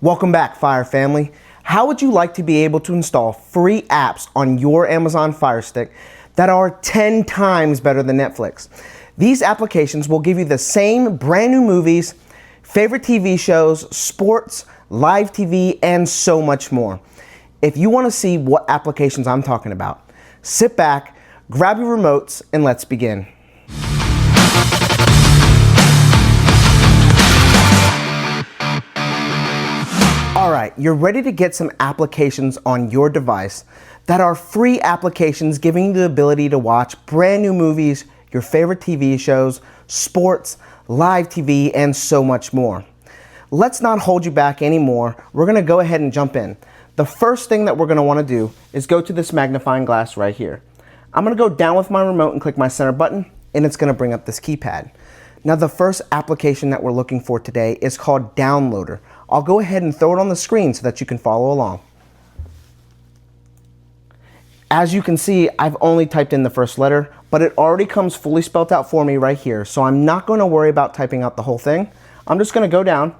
Welcome back, Fire family. How would you like to be able to install free apps on your Amazon Fire Stick that are 10 times better than Netflix? These applications will give you the same brand new movies, favorite TV shows, sports, live TV, and so much more. If you want to see what applications I'm talking about, sit back, grab your remotes, and let's begin. Alright, you're ready to get some applications on your device that are free applications giving you the ability to watch brand new movies, your favorite TV shows, sports, live TV, and so much more. Let's not hold you back anymore. We're going to go ahead and jump in. The first thing that we're going to want to do is go to this magnifying glass right here. I'm going to go down with my remote and click my center button, and it's going to bring up this keypad. Now the first application that we're looking for today is called Downloader. I'll go ahead and throw it on the screen so that you can follow along. As you can see, I've only typed in the first letter, but it already comes fully spelled out for me right here, so I'm not going to worry about typing out the whole thing. I'm just going to go down,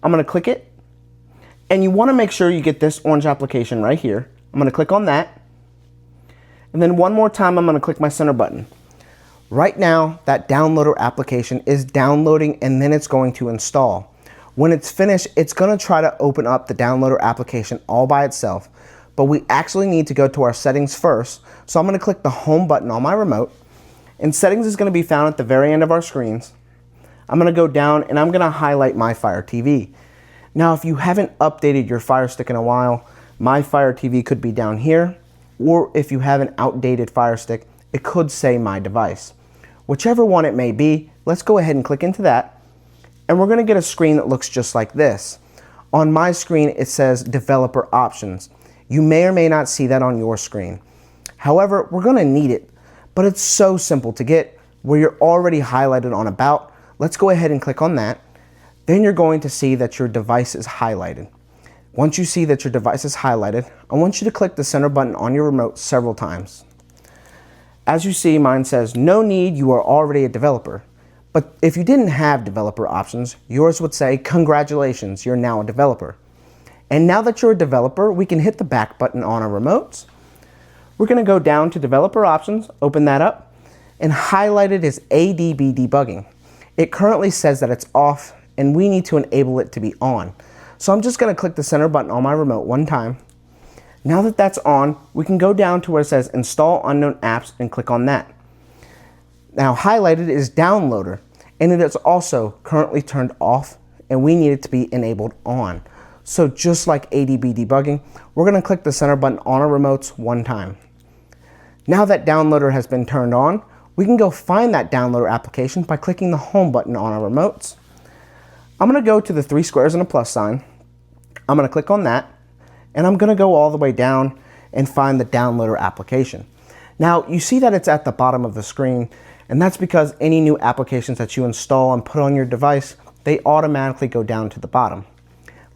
I'm going to click it, and you want to make sure you get this orange application right here. I'm going to click on that, and then one more time I'm going to click my center button. Right now, that Downloader application is downloading and then it's going to install. When it's finished, it's going to try to open up the Downloader application all by itself, but we actually need to go to our settings first. So I'm going to click the home button on my remote, and settings is going to be found at the very end of our screens. I'm going to go down and I'm going to highlight My Fire TV. Now, if you haven't updated your Fire Stick in a while, My Fire TV could be down here, or if you have an outdated Fire Stick, it could say My Device. Whichever one it may be, let's go ahead and click into that. And we're going to get a screen that looks just like this. On my screen, it says Developer Options. You may or may not see that on your screen. However, we're going to need it, but it's so simple to get where you're already highlighted on About. Let's go ahead and click on that. Then you're going to see that your device is highlighted. Once you see that your device is highlighted, I want you to click the center button on your remote several times. As you see, mine says, no need, you are already a developer. But if you didn't have developer options, yours would say, congratulations, you're now a developer. And now that you're a developer, we can hit the back button on our remotes. We're going to go down to developer options, open that up, and highlight it as ADB debugging. It currently says that it's off, and we need to enable it to be on. So I'm just going to click the center button on my remote one time. Now that that's on, we can go down to where it says Install Unknown Apps and click on that. Now highlighted is Downloader, and it is also currently turned off, and we need it to be enabled on. So just like ADB debugging, we're going to click the center button on our remotes one time. Now that Downloader has been turned on, we can go find that Downloader application by clicking the home button on our remotes. I'm going to go to the 3 squares and a plus sign. I'm going to click on that. And I'm going to go all the way down and find the Downloader application. Now, you see that it's at the bottom of the screen, and that's because any new applications that you install and put on your device, they automatically go down to the bottom.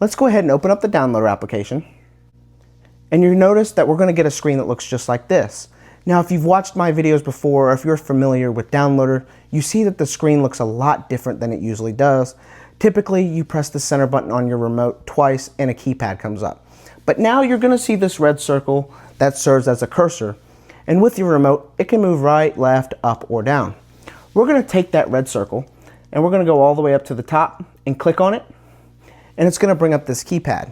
Let's go ahead and open up the Downloader application. And you notice that we're going to get a screen that looks just like this. Now, if you've watched my videos before, or if you're familiar with Downloader, you see that the screen looks a lot different than it usually does. Typically, you press the center button on your remote twice and a keypad comes up. But now you're going to see this red circle that serves as a cursor. And with your remote, it can move right, left, up, or down. We're going to take that red circle and we're going to go all the way up to the top and click on it. And it's going to bring up this keypad.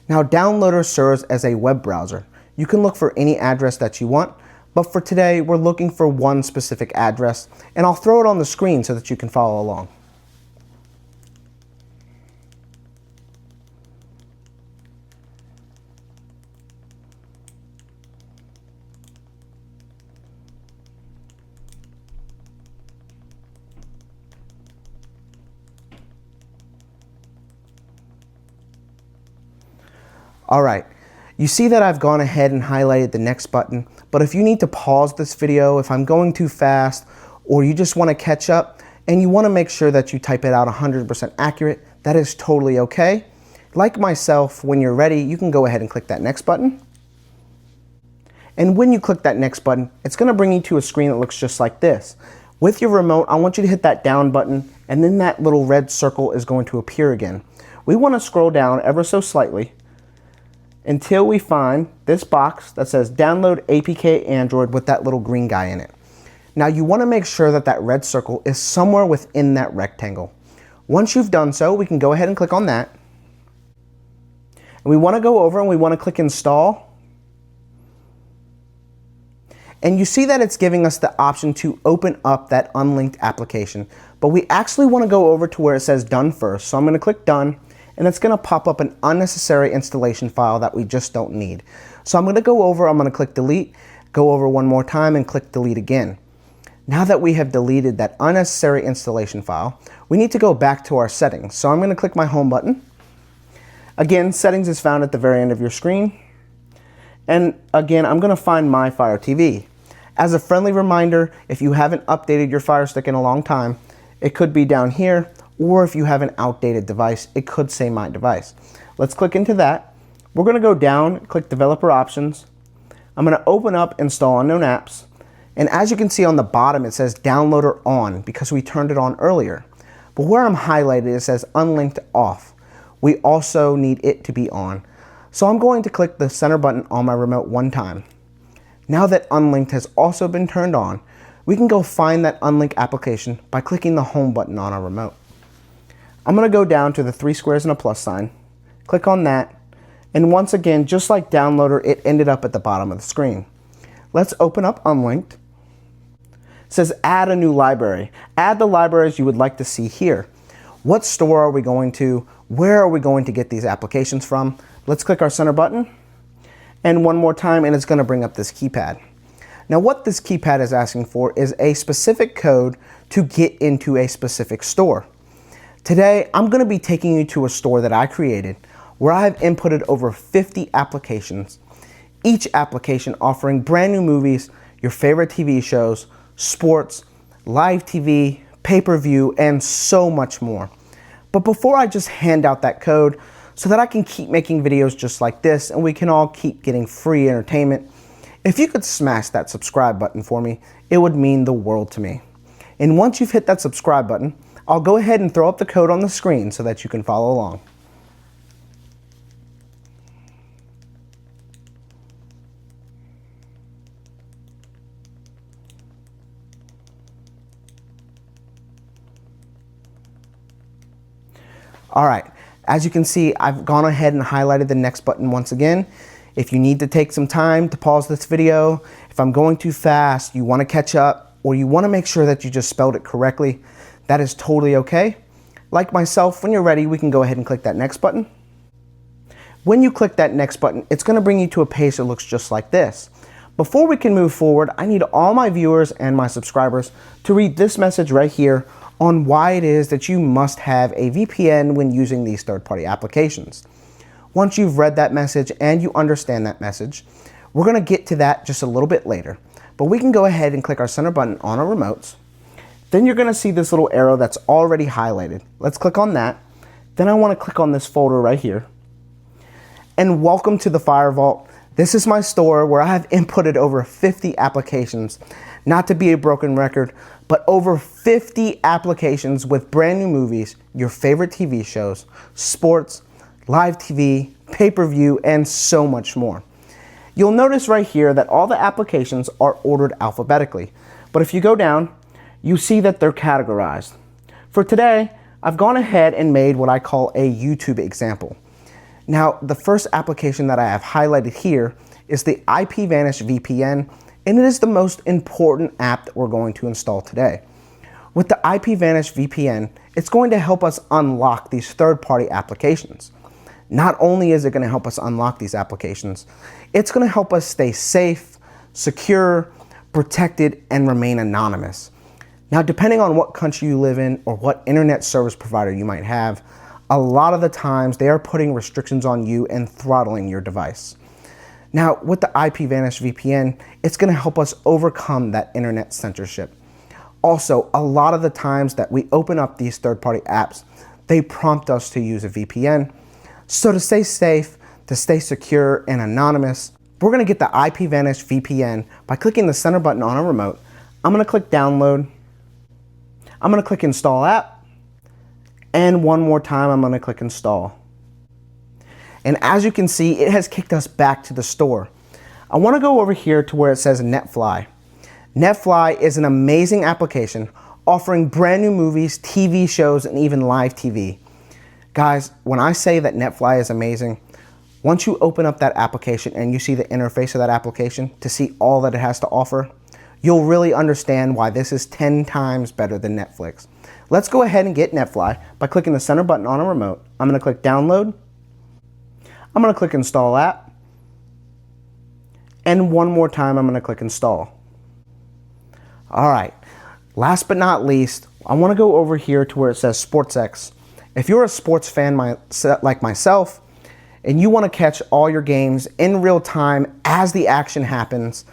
Now Downloader serves as a web browser. You can look for any address that you want, but for today we're looking for one specific address, and I'll throw it on the screen so that you can follow along. All right, you see that I've gone ahead and highlighted the next button, but if you need to pause this video, if I'm going too fast, or you just want to catch up and you want to make sure that you type it out 100% accurate, that is totally okay. Like myself, when you're ready, you can go ahead and click that next button. And when you click that next button, it's going to bring you to a screen that looks just like this. With your remote, I want you to hit that down button, and then that little red circle is going to appear again. we want to scroll down ever so slightly until we find this box that says download APK Android with that little green guy in it. Now you want to make sure that that red circle is somewhere within that rectangle. Once you've done so, we can go ahead and click on that. And we want to go over and we want to click install. And you see that it's giving us the option to open up that unlinked application. But we actually want to go over to where it says done first. So I'm going to click done, and it's going to pop up an unnecessary installation file that we just don't need. So I'm going to go over, I'm going to click delete, go over one more time and click delete again. Now that we have deleted that unnecessary installation file, we need to go back to our settings. So I'm going to click my home button. Again, settings is found at the very end of your screen. And again, I'm going to find my Fire TV. As a friendly reminder, if you haven't updated your Fire Stick in a long time, it could be down here, or if you have an outdated device, it could say my device. Let's click into that. We're going to go down, click developer options. I'm going to open up install unknown apps. And as you can see on the bottom, it says downloader on because we turned it on earlier. But where I'm highlighted, it says unlinked off. We also need it to be on. So I'm going to click the center button on my remote one time. Now that unlinked has also been turned on, we can go find that unlinked application by clicking the home button on our remote. I'm going to go down to the 3 squares and a plus sign, click on that, and once again, just like downloader, it ended up at the bottom of the screen. Let's open up unlinked. It says add a new library. Add the libraries you would like to see here. What store are we going to? Where are we going to get these applications from? Let's click our center button. And one more time, and it's going to bring up this keypad. Now what this keypad is asking for is a specific code to get into a specific store. Today, I'm going to be taking you to a store that I created where I've inputted over 50 applications, each application offering brand new movies, your favorite TV shows, sports, live TV, pay-per-view, and so much more. But before I just hand out that code so that I can keep making videos just like this and we can all keep getting free entertainment, if you could smash that subscribe button for me, it would mean the world to me. And once you've hit that subscribe button, I'll go ahead and throw up the code on the screen so that you can follow along. All right, as you can see, I've gone ahead and highlighted the next button once again. If you need to take some time to pause this video, if I'm going too fast, you want to catch up, or you want to make sure that you just spelled it correctly, that is totally okay. Like myself, when you're ready, we can go ahead and click that next button. When you click that next button, it's going to bring you to a page that looks just like this. Before we can move forward, I need all my viewers and my subscribers to read this message right here on why it is that you must have a VPN when using these third-party applications. Once you've read that message and you understand that message, we're going to get to that just a little bit later. But we can go ahead and click our center button on our remotes. Then you're going to see this little arrow that's already highlighted. Let's click on that. Then I want to click on this folder right here. And welcome to the Fire Vault. This is my store where I have inputted over 50 applications. Not to be a broken record, but over 50 applications with brand new movies, your favorite TV shows, sports, live TV, pay-per-view, and so much more. You'll notice right here that all the applications are ordered alphabetically. But if you go down, you see that they're categorized. For today, I've gone ahead and made what I call a YouTube example. Now, the first application that I have highlighted here is the IPVanish VPN, and it is the most important app that we're going to install today. With the IPVanish VPN, it's going to help us unlock these third-party applications. Not only is it going to help us unlock these applications, it's going to help us stay safe, secure, protected, and remain anonymous. Now, depending on what country you live in or what internet service provider you might have, a lot of the times they are putting restrictions on you and throttling your device. Now, with the IPVanish VPN, it's going to help us overcome that internet censorship. Also, a lot of the times that we open up these third-party apps, they prompt us to use a VPN. So to stay safe, to stay secure and anonymous, we're going to get the IPVanish VPN by clicking the center button on our remote. I'm going to click download. I'm going to click install app. And one more time, I'm going to click install. And as you can see, it has kicked us back to the store. I want to go over here to where it says Netfly. Netfly is an amazing application offering brand new movies, TV shows, and even live TV. Guys, when I say that Netfly is amazing, once you open up that application and you see the interface of that application to see all that it has to offer, you'll really understand why this is 10 times better than Netflix. Let's go ahead and get Netfly by clicking the center button on a remote. I'm going to click download. I'm going to click install app. And one more time, I'm going to click install. All right. Last but not least, I want to go over here to where it says SportsX. If you're a sports fan like myself, and you want to catch all your games in real time as the action happens,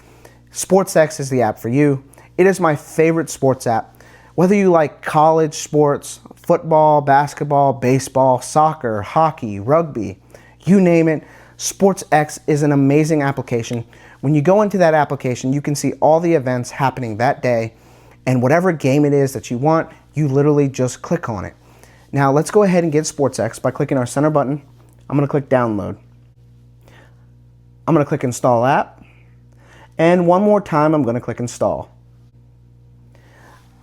SportsX is the app for you. It is my favorite sports app. Whether you like college sports, football, basketball, baseball, soccer, hockey, rugby, you name it, SportsX is an amazing application. When you go into that application, you can see all the events happening that day, and whatever game it is that you want, you literally just click on it. Now let's go ahead and get SportsX by clicking our center button. I'm going to click download. I'm going to click install app. And one more time, I'm going to click install.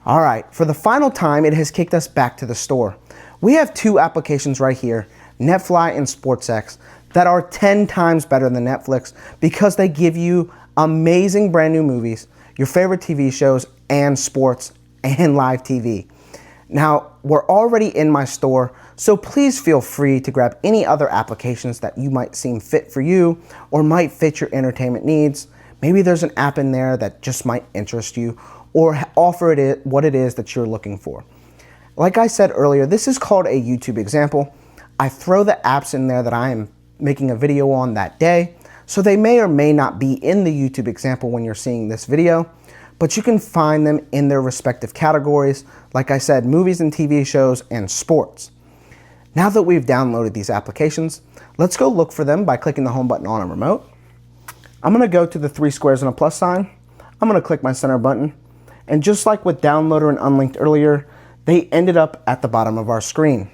All right, for the final time, it has kicked us back to the store. We have two applications right here, Netfly and SportsX, that are 10 times better than Netflix because they give you amazing brand new movies, your favorite TV shows, and sports, and live TV. Now, we're already in my store, so please feel free to grab any other applications that you might seem fit for you or might fit your entertainment needs. Maybe there's an app in there that just might interest you or offer what it is that you're looking for. Like I said earlier, this is called a YouTube example. I throw the apps in there that I am making a video on that day, so they may or may not be in the YouTube example when you're seeing this video, but you can find them in their respective categories. Like I said, movies and TV shows and sports. Now that we've downloaded these applications, let's go look for them by clicking the home button on a remote. I'm going to go to the 3 squares and a plus sign. I'm going to click my center button. And just like with Downloader and Unlinked earlier, they ended up at the bottom of our screen.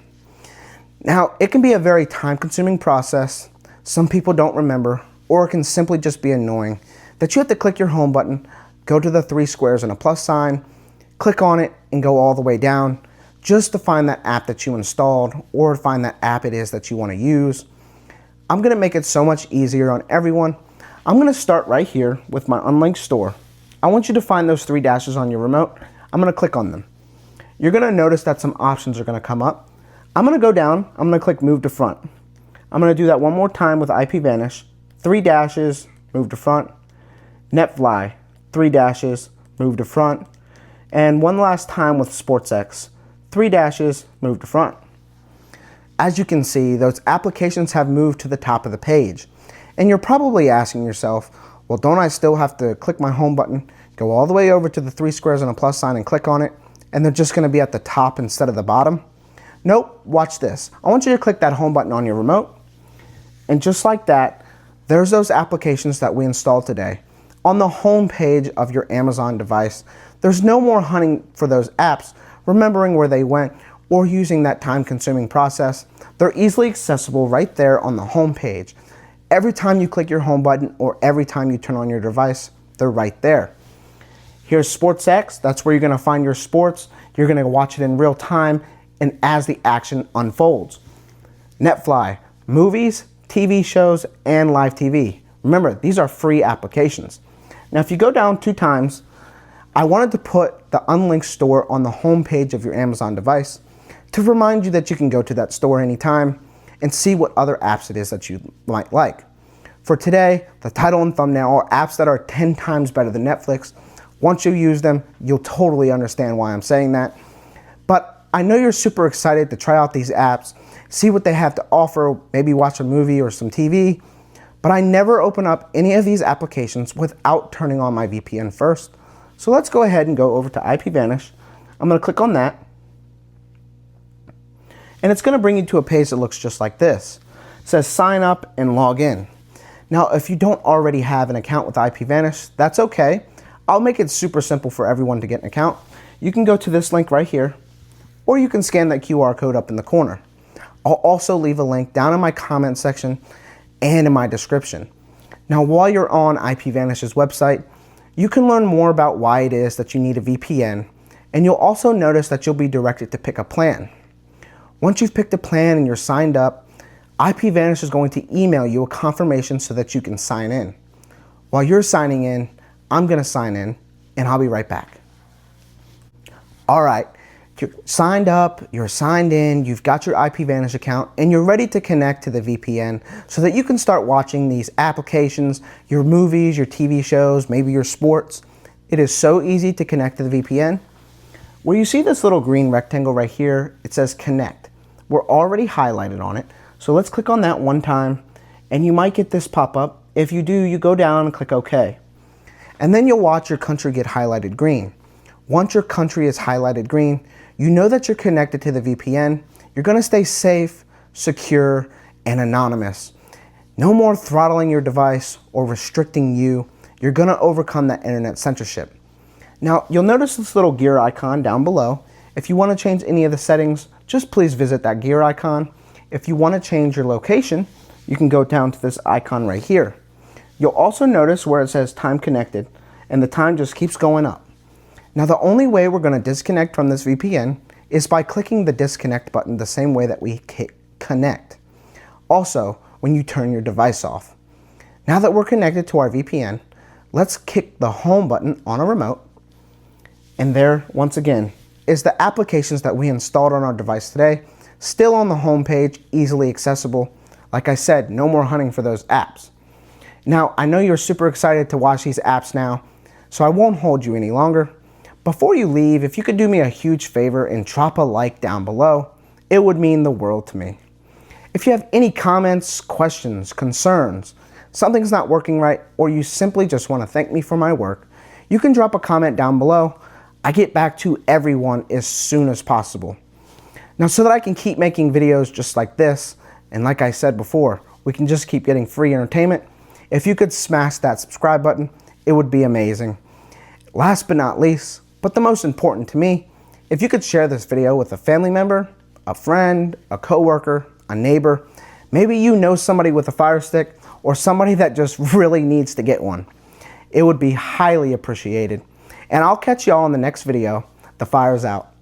Now, it can be a very time-consuming process. Some people don't remember, or it can simply just be annoying that you have to click your home button, go to the 3 squares and a plus sign, click on it, and go all the way down just to find that app that you installed or find that app it is that you want to use. I'm going to make it so much easier on everyone. I'm going to start right here with my unlinked store. I want you to find those 3 dashes on your remote. I'm going to click on them. You're going to notice that some options are going to come up. I'm going to go down. I'm going to click move to front. I'm going to do that one more time with IP Vanish. 3 dashes, move to front. Netfly, 3 dashes, move to front. And one last time with SportsX. 3 dashes, move to front. As you can see, those applications have moved to the top of the page. And you're probably asking yourself, well, don't I still have to click my home button, go all the way over to the 3 squares and a plus sign and click on it, and they're just going to be at the top instead of the bottom? Nope, watch this. I want you to click that home button on your remote, and just like that, there's those applications that we installed today. On the home page of your Amazon device, there's no more hunting for those apps, remembering where they went, or using that time-consuming process. They're easily accessible right there on the home page. Every time you click your home button or every time you turn on your device, they're right there. Here's SportsX. That's where you're going to find your sports. You're going to watch it in real time and as the action unfolds. Netfly, movies, TV shows, and live TV. Remember, these are free applications. Now, if you go down 2 times, I wanted to put the unlinked store on the home page of your Amazon device to remind you that you can go to that store anytime and see what other apps it is that you might like. For today, the title and thumbnail are apps that are 10 times better than Netflix. Once you use them, you'll totally understand why I'm saying that. But I know you're super excited to try out these apps, see what they have to offer, maybe watch a movie or some TV, but I never open up any of these applications without turning on my VPN first. So let's go ahead and go over to IP Vanish. I'm going to click on that. And it's going to bring you to a page that looks just like this. It says sign up and log in. Now, if you don't already have an account with IP Vanish, that's okay. I'll make it super simple for everyone to get an account. You can go to this link right here, or you can scan that QR code up in the corner. I'll also leave a link down in my comment section and in my description. Now, while you're on IPVanish's website, you can learn more about why it is that you need a VPN, and you'll also notice that you'll be directed to pick a plan. Once you've picked a plan and you're signed up, IPVanish is going to email you a confirmation so that you can sign in. While you're signing in, I'm going to sign in, and I'll be right back. All right, you're signed up, you're signed in, you've got your IPVanish account, and you're ready to connect to the VPN so that you can start watching these applications, your movies, your TV shows, maybe your sports. It is so easy to connect to the VPN. Where you see this little green rectangle right here, it says connect. We're already highlighted on it, so let's click on that one time, and you might get this pop-up. If you do, you go down and click OK. And then you'll watch your country get highlighted green. Once your country is highlighted green, you know that you're connected to the VPN. You're going to stay safe, secure, and anonymous. No more throttling your device or restricting you. You're going to overcome that internet censorship. Now, you'll notice this little gear icon down below. If you want to change any of the settings, just please visit that gear icon. If you want to change your location, you can go down to this icon right here. You'll also notice where it says time connected, and the time just keeps going up. Now, the only way we're going to disconnect from this VPN is by clicking the disconnect button the same way that we hit connect. Also, when you turn your device off. Now that we're connected to our VPN, let's click the home button on a remote. And there, once again, is the applications that we installed on our device today, still on the home page, easily accessible. Like I said, no more hunting for those apps. Now, I know you're super excited to watch these apps now, so I won't hold you any longer. Before you leave, if you could do me a huge favor and drop a like down below, it would mean the world to me. If you have any comments, questions, concerns, something's not working right, or you simply just want to thank me for my work, you can drop a comment down below. I get back to everyone as soon as possible. Now, so that I can keep making videos just like this, and like I said before, we can just keep getting free entertainment, if you could smash that subscribe button, it would be amazing. Last but not least, but the most important to me, if you could share this video with a family member, a friend, a coworker, a neighbor, maybe you know somebody with a Fire Stick or somebody that just really needs to get one. It would be highly appreciated. And I'll catch y'all in the next video. The fire's out.